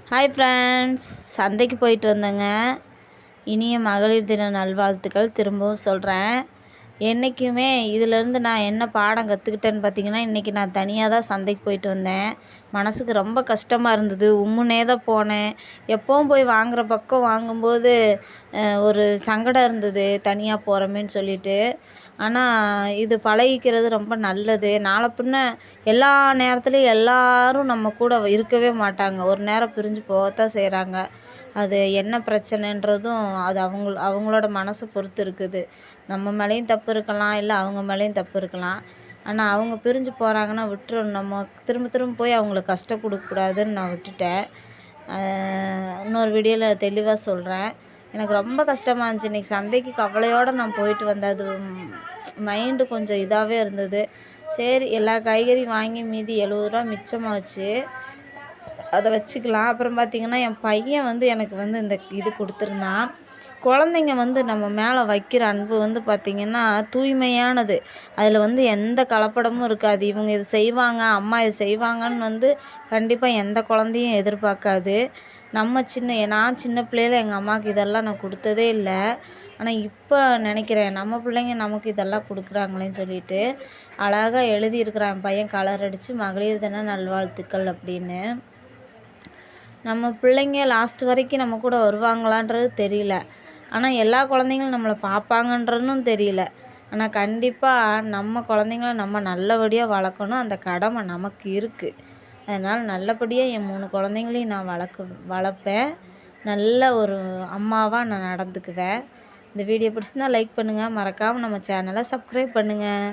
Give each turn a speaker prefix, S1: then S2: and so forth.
S1: Hi friends, சந்தைக்கு போயிட்டு வந்தேங்க. இனிய மகளிர் தின நல்வாழ்த்துக்கள் திரும்பவும் சொல்கிறேன். என்றைக்குமே இதிலேருந்து நான் என்ன பாடம் கற்றுக்கிட்டேன்னு பார்த்தீங்கன்னா, இன்றைக்கி நான் தனியாக தான் சந்தைக்கு போயிட்டு வந்தேன். மனதுக்கு ரொம்ப கஷ்டமாக இருந்தது. உம்முன்னே தான் போனேன். எப்போவும் போய் வாங்குகிற பக்கம் வாங்கும்போது ஒரு சங்கடம் இருந்தது, தனியாக போகிறோமேன்னு சொல்லிட்டு. ஆனால் இது பழகிக்கிறது ரொம்ப நல்லது. நாளை பின்ன எல்லா நேரத்துலையும் எல்லோரும் நம்ம கூட இருக்கவே மாட்டாங்க. ஒரு நேரம் பிரிஞ்சு போகத்தான் செய்கிறாங்க. அது என்ன பிரச்சனைன்றதும் அது அவங்களோட மனசை பொறுத்து இருக்குது. நம்ம மேலேயும் தப்பு இருக்கலாம், இல்லை அவங்க மேலேயும் தப்பு இருக்கலாம். ஆனால் அவங்க பிரிஞ்சு போகிறாங்கன்னா விட்டுறணும். நம்ம திரும்ப திரும்ப போய் அவங்களுக்கு கஷ்டம் கொடுக்கக்கூடாதுன்னு நான் விட்டுட்டேன். இன்னொரு வீடியோவில் தெளிவாக சொல்கிறேன். எனக்கு ரொம்ப கஷ்டமாக இருந்துச்சு. இன்றைக்கி சந்தைக்கு கவலையோடு நான் போயிட்டு வந்தேன். அது மைண்டு கொஞ்சம் இதாகவே இருந்தது. சரி, எல்லா காய்கறியும் வாங்கி மீதி 70 ரூபா மிச்சமாச்சு, அதை வச்சுக்கலாம். அப்புறம் பார்த்திங்கன்னா, என் பையன் எனக்கு இந்த இது கொடுத்துருந்தான். குழந்தைங்க நம்ம மேலே வைக்கிற அன்பு பார்த்திங்கன்னா தூய்மையானது. அதில் எந்த கலப்படமும் இருக்காது. இவங்க இது செய்வாங்க, அம்மா இது செய்வாங்கன்னு கண்டிப்பாக எந்த குழந்தையும் எதிர்பார்க்காது. நான் சின்ன பிள்ளையில எங்கள் அம்மாவுக்கு இதெல்லாம் நான் கொடுத்ததே இல்லை. ஆனால் இப்போ நினைக்கிறேன், நம்ம பிள்ளைங்க நமக்கு இதெல்லாம் கொடுக்குறாங்களேன்னு சொல்லிட்டு. அழகாக எழுதியிருக்கிறான் என் பையன் கலர் அடித்து, மகளிர் தின நல்வாழ்த்துக்கள் அப்படின்னு. நம்ம பிள்ளைங்க லாஸ்ட் வரைக்கும் நம்ம கூட வருவாங்களான்றது தெரியல. ஆனால் எல்லா குழந்தைங்களும் நம்மளை பார்ப்பாங்கன்றதும் தெரியல. ஆனால் கண்டிப்பாக நம்ம குழந்தைங்கள நம்ம நல்லபடியாக வளர்க்கணும். அந்த கடமை நமக்கு இருக்குது. அதனால் நல்லபடியாக என் 3 குழந்தைங்களையும் நான் வளர்ப்பேன். நல்ல ஒரு அம்மாவாக நான் நடந்துக்குவேன். இந்த வீடியோ பிடிச்சிருந்தா லைக் பண்ணுங்கள். மறக்காமல் நம்ம சேனலை சப்ஸ்கிரைப் பண்ணுங்கள்.